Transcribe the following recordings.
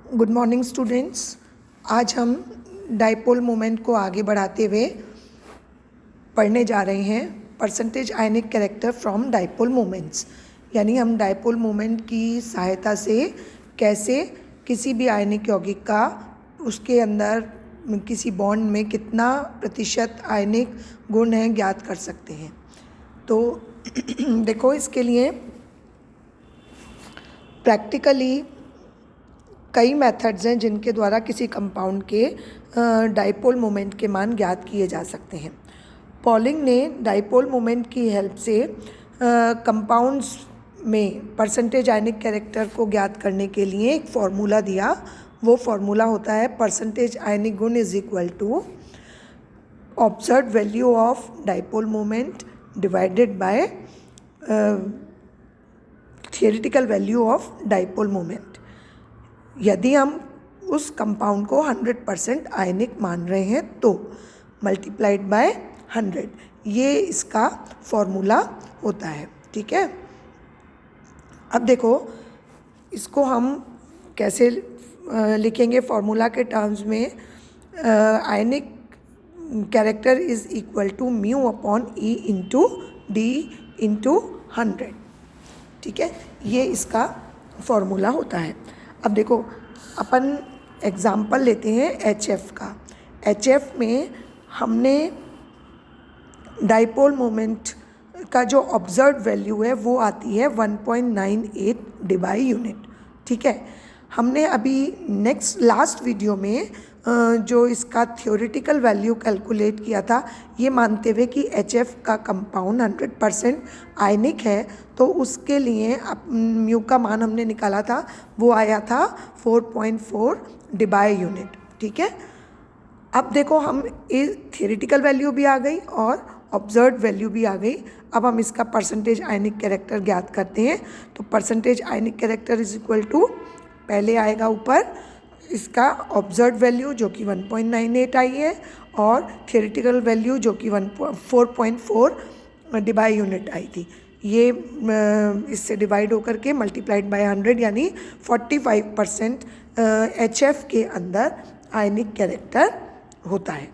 Good morning students. आज हम dipole moment को आगे बढ़ाते हुए पढ़ने जा रहे हैं percentage ionic character from dipole moments. यानी हम डाइपोल मोमेंट की सहायता से कैसे किसी भी आयनिक यौगिक का उसके अंदर किसी बॉन्ड में कितना प्रतिशत आयनिक गुण हैं ज्ञात कर सकते हैं। तो देखो, इसके लिए प्रैक्टिकली कई मेथड्स हैं जिनके द्वारा किसी कंपाउंड के डाइपोल मोमेंट के मान ज्ञात किए जा सकते हैं। पॉलिंग ने डाइपोल मोमेंट की हेल्प से कंपाउंड्स में परसेंटेज आयनिक कैरेक्टर को ज्ञात करने के लिए एक फार्मूला दिया। वो फार्मूला होता है परसेंटेज आयनिक गुण is equal to observed value of dipole moment divided by theoretical value of dipole moment. यदि हम उस कंपाउंड को 100% आयनिक मान रहे हैं तो मल्टीप्लाइड बाय 100, ये इसका फॉर्मूला होता है। ठीक है, अब देखो इसको हम कैसे लिखेंगे फॉर्मूला के टर्म्स में। Ionic character is equal to mu upon e into d into 100। ठीक है, ये इसका फॉर्मूला होता है। अब देखो, अपन एग्ज़ाम्पल लेते हैं HF का। HF में हमने डाइपोल मोमेंट का जो ऑब्जर्व्ड वैल्यू है वो आती है 1.98 डिबाई यूनिट। ठीक है, हमने अभी लास्ट वीडियो में जो इसका थ्योरेटिकल वैल्यू कैलकुलेट किया था, ये मानते हुए कि HF का कंपाउंड 100% आयनिक है, तो उसके लिए म्यू का मान हमने निकाला था, वो आया था 4.4 डिबाई यूनिट। ठीक है, अब देखो हम थ्योरेटिकल वैल्यू भी आ गई और ऑब्जर्व्ड वैल्यू भी आ गई। अब हम इसका परसेंटेज आयनिक कैरेक्टर ज्ञात करते हैं। तो percentage ionic character is equal to, पहले आएगा ऊपर इसका ऑब्जर्व्ड वैल्यू जो कि 1.98 आई है और थियोरेटिकल वैल्यू जो कि 4.4 डिबाई यूनिट आई थी। ये इससे डिवाइड होकर के मल्टीप्लाइड बाय 100, यानी 45% HF के अंदर आयनिक कैरेक्टर होता है।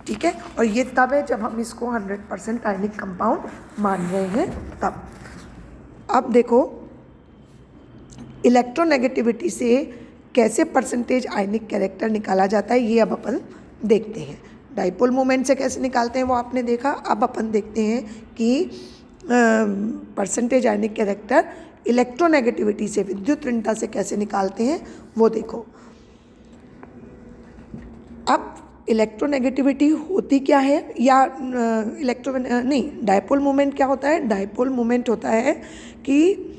ठीक है, और ये तब है जब हम इसको 100% आयनिक कंपाउंड मान रहे हैं तब। अब देखो, इलेक्ट्रोनेगेटिविटी से कैसे परसेंटेज आयनिक कैरेक्टर निकाला जाता है, ये अब अपन देखते हैं। डाइपोल मोमेंट से कैसे निकालते हैं वो आपने देखा। अब अपन देखते हैं कि परसेंटेज आयनिक कैरेक्टर इलेक्ट्रोनेगेटिविटी से, विद्युत ऋणता से कैसे निकालते हैं वो देखो। अब इलेक्ट्रोनेगेटिविटी होती क्या है, या डाइपोल मोमेंट क्या होता है? डाइपोल मोमेंट होता है कि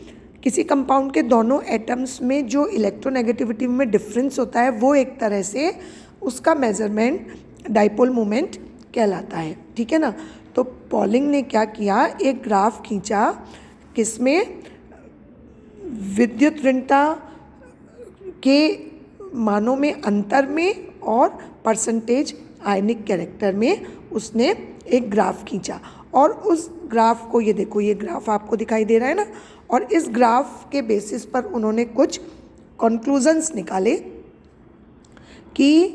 किसी कंपाउंड के दोनों एटम्स में जो इलेक्ट्रोनेगेटिविटी में डिफरेंस होता है वो एक तरह से उसका मेजरमेंट डाइपोल मोमेंट कहलाता है। ठीक है ना। तो पॉलिंग ने क्या किया, एक ग्राफ खींचा किसमें, विद्युत ऋणता के मानों में अंतर में और परसेंटेज आयनिक कैरेक्टर में उसने एक ग्राफ खींचा। और उस ग्राफ को, ये देखो, ये ग्राफ आपको दिखाई दे रहा है ना, और इस ग्राफ के बेसिस पर उन्होंने कुछ कंक्लूजन्स निकाले कि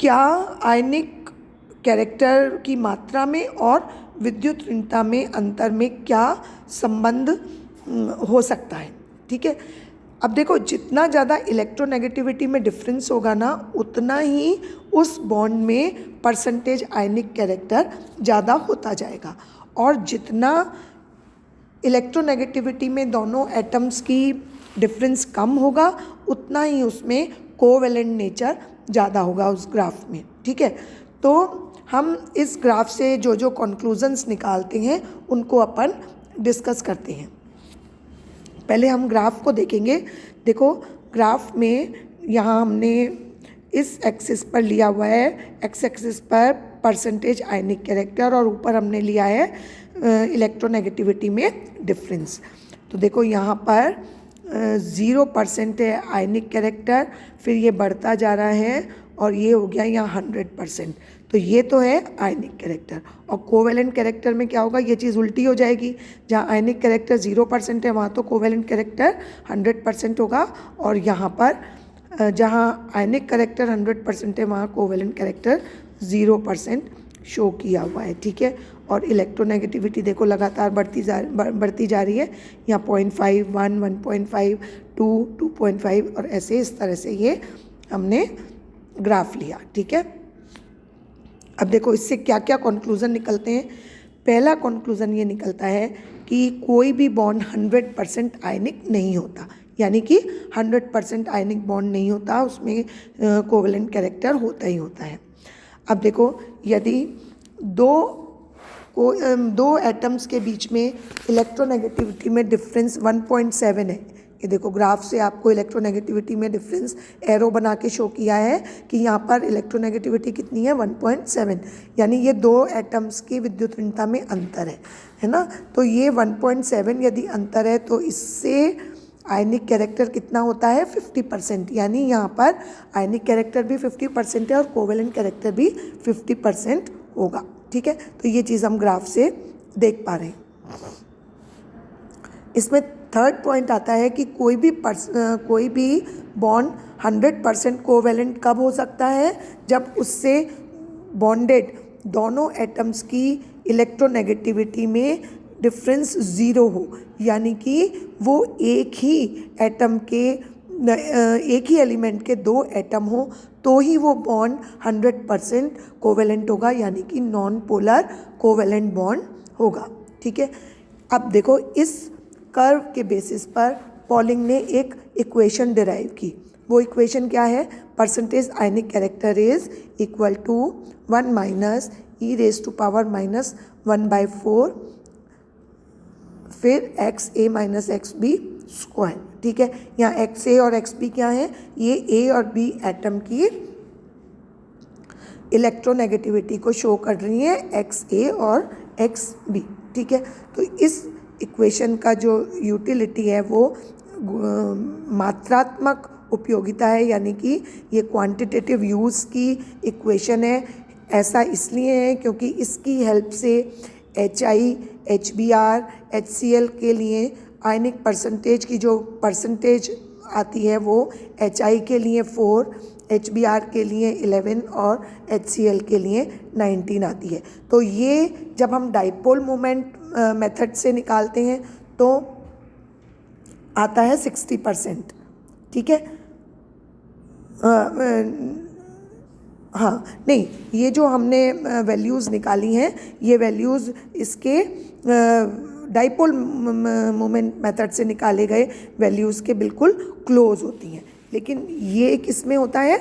क्या आयनिक कैरेक्टर की मात्रा में और विद्युत ऋणता में अंतर में क्या संबंध हो सकता है। ठीक है, अब देखो, जितना ज़्यादा इलेक्ट्रोनेगेटिविटी में डिफरेंस होगा ना, उतना ही उस बॉन्ड में परसेंटेज आयनिक कैरेक्टर ज़्यादा होता जाएगा। और जितना इलेक्ट्रोनेगेटिविटी में दोनों एटम्स की डिफरेंस कम होगा, उतना ही उसमें कोवेलेंट नेचर ज़्यादा होगा उस ग्राफ में। ठीक है, तो हम इस ग्राफ से जो जो कंक्लूजन्स निकालते हैं उनको अपन डिस्कस करते हैं। पहले हम ग्राफ को देखेंगे। देखो, ग्राफ में यहाँ हमने इस एक्सिस पर लिया हुआ है, एक्स एक्सिस पर परसेंटेज आयनिक कैरेक्टर, और ऊपर हमने लिया है इलेक्ट्रोनेगेटिविटी में डिफरेंस। तो देखो, यहाँ पर 0% है आयनिक कैरेक्टर, फिर ये बढ़ता जा रहा है और ये हो गया यहाँ 100%। तो ये तो है आयनिक कैरेक्टर। और कोवेलेंट कैरेक्टर में क्या होगा, ये चीज़ उल्टी हो जाएगी। जहाँ आयनिक कैरेक्टर 0% है वहाँ तो कोवेलेंट कैरेक्टर 100% होगा, और यहाँ पर जहाँ आयनिक कैरेक्टर 100% है वहाँ कोवेलेंट कैरेक्टर 0% शो किया हुआ है। ठीक है, और इलेक्ट्रोनेगेटिविटी देखो लगातार बढ़ती जा रही है। यहाँ 0.5, 1, 1.5, 2, 2.5 और ऐसे इस तरह से ये हमने ग्राफ लिया। ठीक है, अब देखो इससे क्या क्या कंक्लूजन निकलते हैं। पहला कंक्लूजन ये निकलता है कि कोई भी बॉन्ड 100% आयनिक नहीं होता, यानी कि 100% आयनिक बॉन्ड नहीं होता, उसमें कोवेलेंट कैरेक्टर होता ही होता है। अब देखो यदि दो एटम्स के बीच में इलेक्ट्रोनेगेटिविटी में डिफरेंस 1.7 है, ये देखो ग्राफ से आपको इलेक्ट्रोनेगेटिविटी में डिफरेंस एरो बना के शो किया है कि यहाँ पर इलेक्ट्रोनेगेटिविटी कितनी है 1.7, यानी ये दो एटम्स की विद्युत ऋणता में अंतर है ना। तो ये 1.7 यदि अंतर है तो इससे आयनिक कैरेक्टर कितना होता है 50%, यानी यहाँ पर आयनिक कैरेक्टर भी 50% है और कोवेलेंट कैरेक्टर भी 50% होगा। ठीक है, तो ये चीज़ हम ग्राफ से देख पा रहे हैं। इसमें थर्ड पॉइंट आता है कि कोई भी बॉन्ड 100% कोवेलेंट कब हो सकता है, जब उससे बॉन्डेड दोनों एटम्स की इलेक्ट्रोनेगेटिविटी में डिफरेंस 0 हो, यानी कि वो एक ही एलिमेंट के दो एटम हो तो ही वो बॉन्ड 100% कोवेलेंट होगा, यानी कि नॉन पोलर कोवेलेंट बॉन्ड होगा। ठीक है, अब देखो इस कर्व के बेसिस पर पॉलिंग ने एक इक्वेशन डिराइव की। वो इक्वेशन क्या है, percentage ionic character is equal to 1 minus e raise to power minus 1/4 फिर XA माइनस XB स्क्वायर। ठीक है, यहाँ XA और XB क्या है, ये A और B एटम की इलेक्ट्रोनेगेटिविटी को शो कर रही है, XA और XB। ठीक है, तो इस इक्वेशन का जो यूटिलिटी है वो मात्रात्मक उपयोगिता है, यानी कि ये क्वांटिटेटिव यूज़ की इक्वेशन है। ऐसा इसलिए है क्योंकि इसकी हेल्प से HI, HBr, HCl के लिए आयनिक परसेंटेज की जो परसेंटेज आती है वो HI के लिए 4, HBr के लिए 11 और HCl के लिए 19 आती है। तो ये जब हम डाइपोल मोमेंट मेथड से निकालते हैं तो आता है 60%। ठीक है, हाँ नहीं, ये जो हमने वैल्यूज़ निकाली हैं ये वैल्यूज़ इसके डाइपोल मोमेंट मेथड से निकाले गए वैल्यूज़ के बिल्कुल क्लोज होती हैं, लेकिन ये किस में होता है,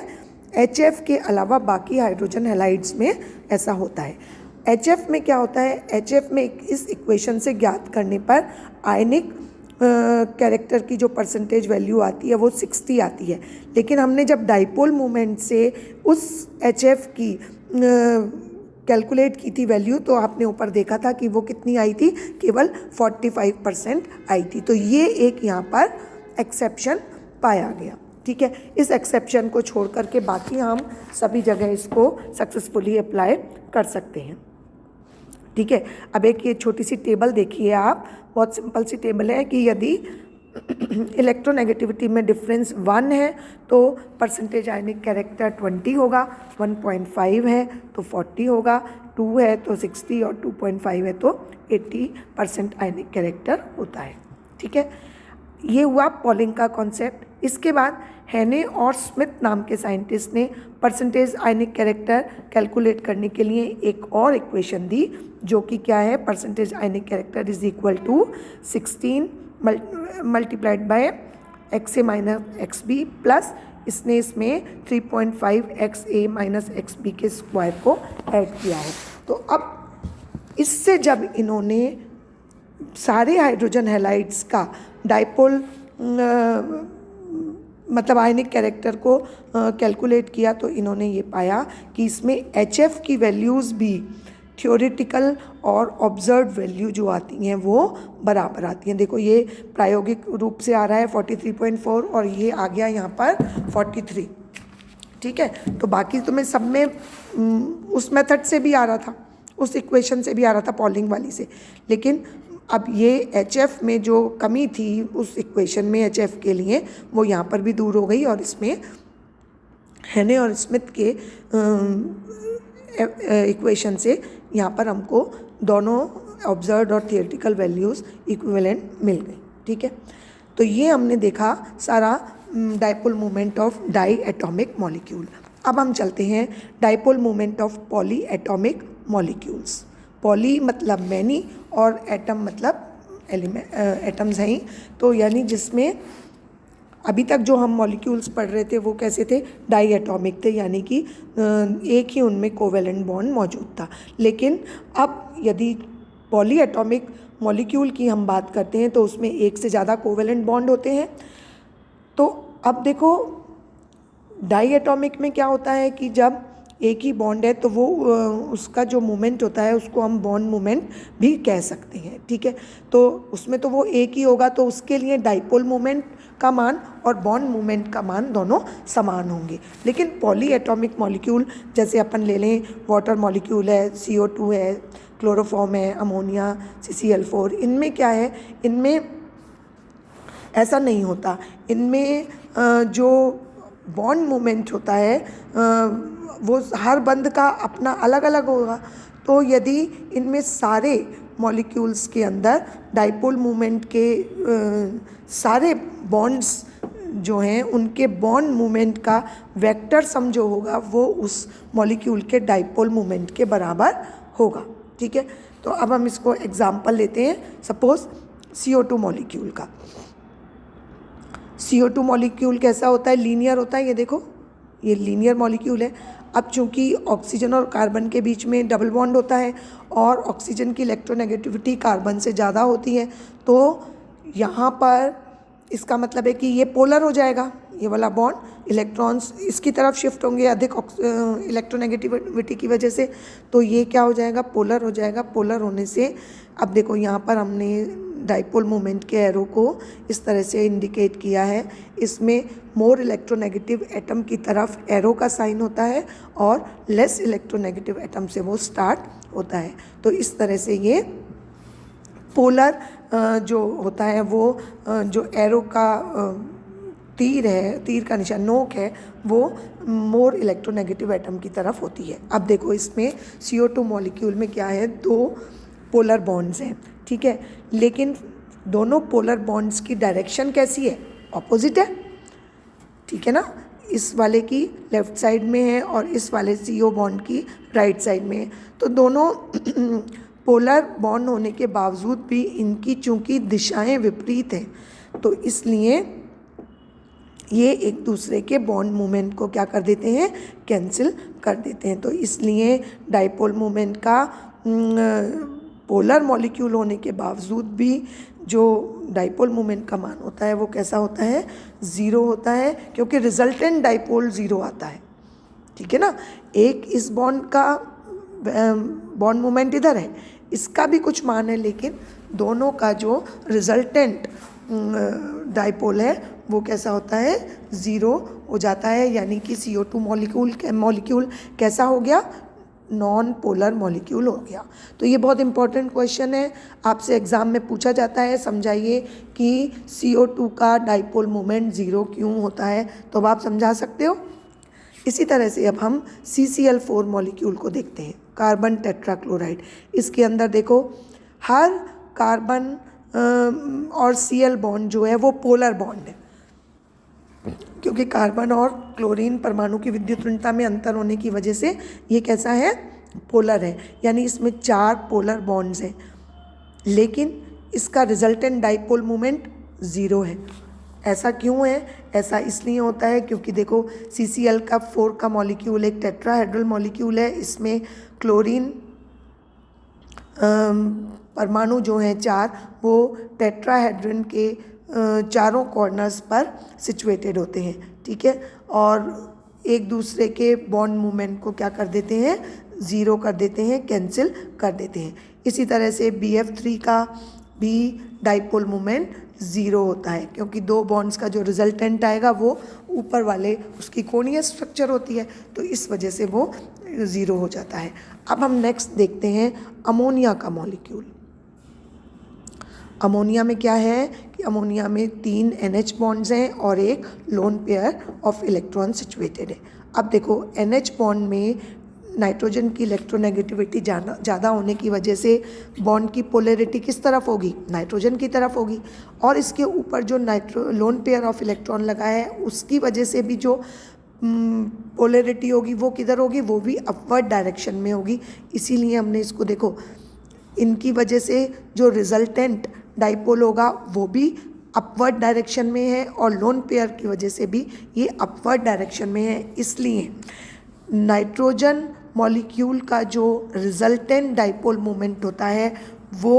HF के अलावा बाकी हाइड्रोजन हैलाइड्स में ऐसा होता है। HF में क्या होता है, HF में इस इक्वेशन से ज्ञात करने पर आयनिक कैरेक्टर की जो परसेंटेज वैल्यू आती है वो 60 आती है, लेकिन हमने जब डाइपोल मोमेंट से उस HF की कैलकुलेट की थी वैल्यू तो आपने ऊपर देखा था कि वो कितनी आई थी, केवल 45% आई थी। तो ये एक यहाँ पर एक्सेप्शन पाया गया। ठीक है, इस एक्सेप्शन को छोड़ करके बाकी हम सभी जगह इसको सक्सेसफुली अप्लाई कर सकते हैं। ठीक है, अब एक ये छोटी सी टेबल देखिए आप, बहुत सिंपल सी टेबल है कि यदि इलेक्ट्रोनेगेटिविटी में डिफरेंस 1 है तो परसेंटेज आयनिक कैरेक्टर 20 होगा, 1.5 है तो 40 होगा, 2 है तो 60 और 2.5 है तो 80% आयनिक कैरेक्टर होता है। ठीक है, ये हुआ पॉलिंग का कॉन्सेप्ट। इसके बाद हैने और स्मिथ नाम के साइंटिस्ट ने परसेंटेज आयनिक कैरेक्टर कैलकुलेट करने के लिए एक और इक्वेशन दी, जो कि क्या है, percentage ionic character is equal to 16 multiplied by XA minus XB plus इसने इसमें 3.5 XA माइनस XB के स्क्वायर को ऐड किया है। तो अब इससे जब इन्होंने सारे हाइड्रोजन हैलाइड्स का डाइपोल मतलब आयनिक कैरेक्टर को कैलकुलेट किया तो इन्होंने ये पाया कि इसमें HF की वैल्यूज़ भी थ्योरेटिकल और ऑब्जर्व वैल्यू जो आती हैं वो बराबर आती हैं। देखो ये प्रायोगिक रूप से आ रहा है 43.4 और ये आ गया यहाँ पर 43। ठीक है। तो बाकी तुम्हें सब में उस मेथड से भी आ रहा था, उस इक्वेशन से भी आ रहा था, पॉलिंग वाली से, लेकिन अब ये HF में जो कमी थी उस इक्वेशन में HF के लिए, वो यहाँ पर भी दूर हो गई और इसमें हेने और स्मिथ के इक्वेशन से यहाँ पर हमको दोनों ऑब्जर्व्ड और थियोरेटिकल वैल्यूज़ इक्विवेलेंट मिल गई। ठीक है, तो ये हमने देखा सारा dipole moment of diatomic molecule. अब हम चलते हैं dipole moment of polyatomic molecules. Poly मतलब मैनी और एटम मतलब एटम्स हैं, तो यानी जिसमें अभी तक जो हम मॉलिक्यूल्स पढ़ रहे थे वो कैसे थे, डाई एटॉमिक थे, यानी कि एक ही उनमें कोवेलेंट बॉन्ड मौजूद था। लेकिन अब यदि पॉली एटॉमिक मॉलिक्यूल की हम बात करते हैं तो उसमें एक से ज़्यादा कोवेलेंट बॉन्ड होते हैं। तो अब देखो डाई एटॉमिक में क्या होता है कि जब एक ही बॉन्ड है तो वो उसका जो मोमेंट होता है उसको हम बॉन्ड मोमेंट भी कह सकते हैं। ठीक है, तो उसमें तो वो एक ही होगा, तो उसके लिए डाइपोल मोमेंट का मान और बॉन्ड मोमेंट का मान दोनों समान होंगे। लेकिन पॉली एटॉमिक मॉलिक्यूल जैसे अपन ले लें, वाटर मॉलिक्यूल है, CO2 है, क्लोरोफॉर्म है, अमोनिया, CCl4, इनमें क्या है, इनमें ऐसा नहीं होता। इनमें जो बॉन्ड मोमेंट होता है वो हर बंद का अपना अलग अलग होगा। तो यदि इनमें सारे मॉलिक्यूल्स के अंदर डाइपोल मोमेंट के सारे बॉन्ड्स जो हैं उनके बॉन्ड मोमेंट का वेक्टर सम जो होगा वो उस मॉलिक्यूल के डाइपोल मोमेंट के बराबर होगा। ठीक है, तो अब हम इसको एग्जांपल लेते हैं, सपोज CO2 मॉलिक्यूल का। CO2 मॉलिक्यूल कैसा होता है, लीनियर होता है। ये देखो, ये लीनियर मॉलिक्यूल है। अब चूंकि ऑक्सीजन और कार्बन के बीच में डबल बॉन्ड होता है और ऑक्सीजन की इलेक्ट्रोनेगेटिविटी कार्बन से ज़्यादा होती है, तो यहाँ पर इसका मतलब है कि ये पोलर हो जाएगा, ये वाला बॉन्ड, इलेक्ट्रॉन्स इसकी तरफ शिफ्ट होंगे अधिक इलेक्ट्रोनेगेटिविटी की वजह से, तो ये क्या हो जाएगा, पोलर हो जाएगा। पोलर होने से अब देखो यहाँ पर हमने डाइपोल मोमेंट के एरो को इस तरह से इंडिकेट किया है। इसमें मोर इलेक्ट्रोनेगेटिव एटम की तरफ एरो का साइन होता है और लेस इलेक्ट्रोनेगेटिव एटम से वो स्टार्ट होता है। तो इस तरह से ये पोलर जो होता है वो जो एरो का तीर है, तीर का निशान नोक है, वो मोर इलेक्ट्रोनेगेटिव एटम की तरफ होती है। अब देखो इसमें CO2 मॉलिक्यूल में क्या है, दो पोलर बॉन्ड्स हैं। ठीक है, लेकिन दोनों पोलर बॉन्ड्स की डायरेक्शन कैसी है, ऑपोजिट है। ठीक है ना, इस वाले की लेफ़्ट साइड में है और इस वाले CO बॉन्ड की राइट साइड में है। तो दोनों पोलर बॉन्ड होने के बावजूद भी इनकी चूंकि दिशाएं विपरीत हैं, तो इसलिए ये एक दूसरे के बॉन्ड मोमेंट को क्या कर देते हैं, कैंसिल कर देते हैं। तो इसलिए डाइपोल मोमेंट का पोलर मॉलिक्यूल होने के बावजूद भी जो डाइपोल मोमेंट का मान होता है वो कैसा होता है, ज़ीरो होता है, क्योंकि रिजल्टेंट डाइपोल ज़ीरो आता है। ठीक है ना, एक इस बॉन्ड का बॉन्ड मोमेंट इधर है, इसका भी कुछ मान है, लेकिन दोनों का जो रिजल्टेंट डाइपोल है वो कैसा होता है, ज़ीरो हो जाता है। यानी कि CO2 मॉलिक्यूल कैसा हो गया, नॉन पोलर मॉलिक्यूल हो गया। तो ये बहुत इंपॉर्टेंट क्वेश्चन है, आपसे एग्ज़ाम में पूछा जाता है। समझाइए कि CO2 का डाइपोल मोमेंट ज़ीरो क्यों होता है, तो अब आप समझा सकते हो। इसी तरह से अब हम CCl4 मॉलिक्यूल को देखते हैं, कार्बन टेट्राक्लोराइड। इसके अंदर देखो हर कार्बन और Cl बॉन्ड जो है वो पोलर बॉन्ड है, क्योंकि कार्बन और क्लोरीन परमाणु की विद्युत ऋणता में अंतर होने की वजह से ये कैसा है, पोलर है। यानी इसमें 4 पोलर बॉन्ड्स हैं, लेकिन इसका रिजल्टेंट डाइपोल मोमेंट ज़ीरो है। ऐसा क्यों है, ऐसा इसलिए होता है क्योंकि देखो CCl4 का मॉलिक्यूल एक टेट्राहेड्रल मॉलिक्यूल है। इसमें क्लोरीन परमाणु जो हैं 4, वो टेट्राहेड्रन के चारों कॉर्नर्स पर सिचुएटेड होते हैं। ठीक है, और एक दूसरे के बॉन्ड मूवमेंट को क्या कर देते हैं, ज़ीरो कर देते हैं, कैंसिल कर देते हैं। इसी तरह से BF3 का भी डाइपोल मोमेंट ज़ीरो होता है, क्योंकि दो बॉन्ड्स का जो रिजल्टेंट आएगा वो ऊपर वाले उसकी कोणीय स्ट्रक्चर होती है, तो इस वजह से वो ज़ीरो हो जाता है। अब हम नेक्स्ट देखते हैं अमोनिया का मॉलिक्यूल। अमोनिया में क्या है कि अमोनिया में 3 NH बॉन्ड्स हैं और एक lone pair of electron situated है। अब देखो NH बॉन्ड में नाइट्रोजन की इलेक्ट्रोनेगेटिविटी ज़्यादा होने की वजह से बॉन्ड की पोलैरिटी किस तरफ होगी, नाइट्रोजन की तरफ होगी, और इसके ऊपर जो लोन पेयर ऑफ इलेक्ट्रॉन लगा है उसकी वजह से भी जो पोलैरिटी होगी वो किधर होगी, वो भी अपवर्ड डायरेक्शन में होगी। इसीलिए हमने इसको देखो, इनकी वजह से जो रिजल्टेंट डाइपोल होगा वो भी अपवर्ड डायरेक्शन में है और लोन पेयर की वजह से भी ये अपवर्ड डायरेक्शन में है। इसलिए नाइट्रोजन मॉलिक्यूल का जो रिजल्टेंट डाइपोल मोमेंट होता है वो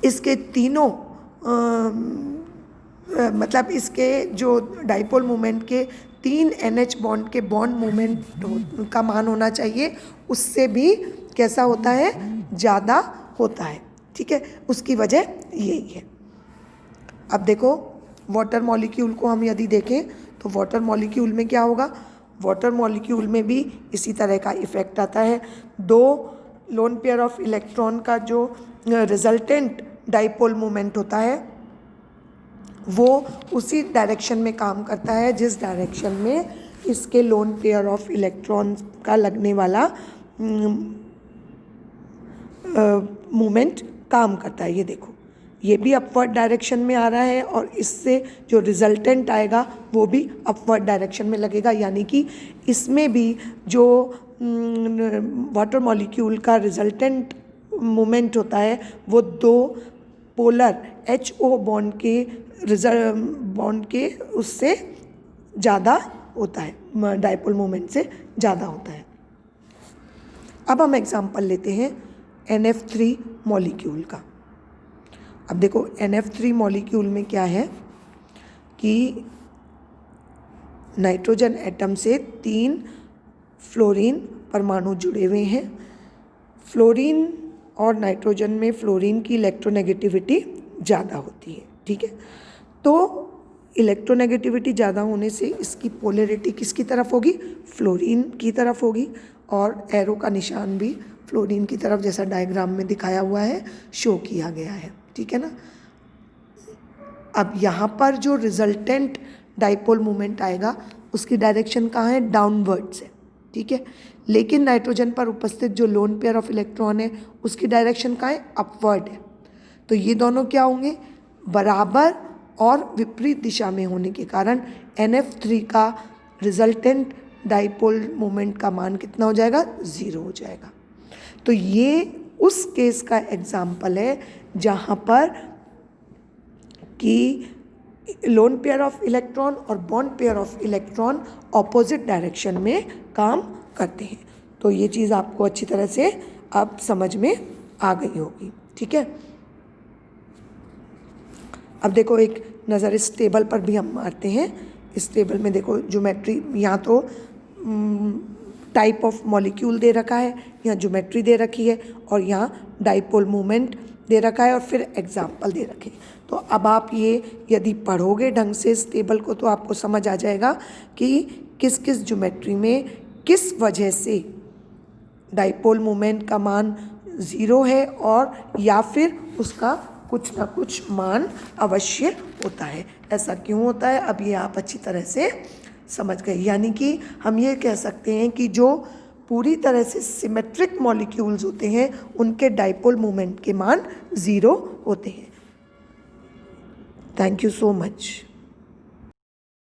इसके तीनों मतलब इसके जो डाइपोल मोमेंट के 3 NH बॉन्ड के बॉन्ड मोमेंट का मान होना चाहिए, उससे भी कैसा होता है, ज़्यादा होता है। ठीक है, उसकी वजह यही है। अब देखो वाटर मॉलिक्यूल को हम यदि देखें तो वाटर मॉलिक्यूल में क्या होगा, वाटर मॉलिक्यूल में भी इसी तरह का इफ़ेक्ट आता है। दो लोन पेयर ऑफ इलेक्ट्रॉन का जो रिजल्टेंट डाइपोल मोमेंट होता है वो उसी डायरेक्शन में काम करता है जिस डायरेक्शन में इसके लोन पेयर ऑफ इलेक्ट्रॉन का लगने वाला मोमेंट काम करता है। ये देखो, ये भी अपवर्ड डायरेक्शन में आ रहा है और इससे जो रिजल्टेंट आएगा वो भी अपवर्ड डायरेक्शन में लगेगा, यानी कि इसमें भी जो वाटर मॉलिक्यूल का रिजल्टेंट मोमेंट होता है वो दो पोलर HO बॉन्ड के उससे ज़्यादा होता है, डाइपोल मोमेंट से ज़्यादा होता है। अब हम एग्जांपल लेते हैं NF3 मॉलिक्यूल का। अब देखो NF3 मॉलिक्यूल में क्या है कि नाइट्रोजन एटम से 3 फ्लोरीन परमाणु जुड़े हुए हैं। फ्लोरीन और नाइट्रोजन में फ्लोरीन की इलेक्ट्रोनेगेटिविटी ज़्यादा होती है। ठीक है, तो इलेक्ट्रोनेगेटिविटी ज़्यादा होने से इसकी पोलैरिटी किसकी तरफ होगी, फ्लोरीन की तरफ होगी, और एरो का निशान भी फ्लोरीन की तरफ जैसा डायग्राम में दिखाया हुआ है शो किया गया है। ठीक है ना। अब यहाँ पर जो रिजल्टेंट डाइपोल मोमेंट आएगा उसकी डायरेक्शन कहाँ है, डाउनवर्ड्स है। ठीक है, लेकिन नाइट्रोजन पर उपस्थित जो लोन पेयर ऑफ इलेक्ट्रॉन है उसकी डायरेक्शन कहाँ है, अपवर्ड है। तो ये दोनों क्या होंगे, बराबर और विपरीत दिशा में होने के कारण NF3 का रिजल्टेंट डाइपोल मोमेंट का मान कितना हो जाएगा, 0 हो जाएगा। तो ये उस केस का एग्जाम्पल है जहाँ पर कि लोन पेयर ऑफ इलेक्ट्रॉन और bond pair of electron opposite direction में काम करते हैं। तो ये चीज़ आपको अच्छी तरह से अब समझ में आ गई होगी। ठीक है, अब देखो एक नज़र इस टेबल पर भी हम मारते हैं। इस टेबल में देखो ज्योमेट्री, यहाँ तो टाइप ऑफ मॉलिक्यूल दे रखा है, यहाँ ज्योमेट्री दे रखी है और यहाँ डाइपोल मोमेंट दे रखा है और फिर एग्जाम्पल दे रखे। तो अब आप ये यदि पढ़ोगे ढंग से इस टेबल को तो आपको समझ आ जाएगा कि किस किस ज्योमेट्री में किस वजह से डाइपोल मोमेंट का मान 0 है और या फिर उसका कुछ ना कुछ मान अवश्य होता है। ऐसा क्यों होता है, अब ये आप अच्छी तरह से समझ गए। यानी कि हम ये कह सकते हैं कि जो पूरी तरह से सिमेट्रिक मॉलिक्यूल्स होते हैं उनके डाइपोल मोमेंट के मान 0 होते हैं। Thank you so much.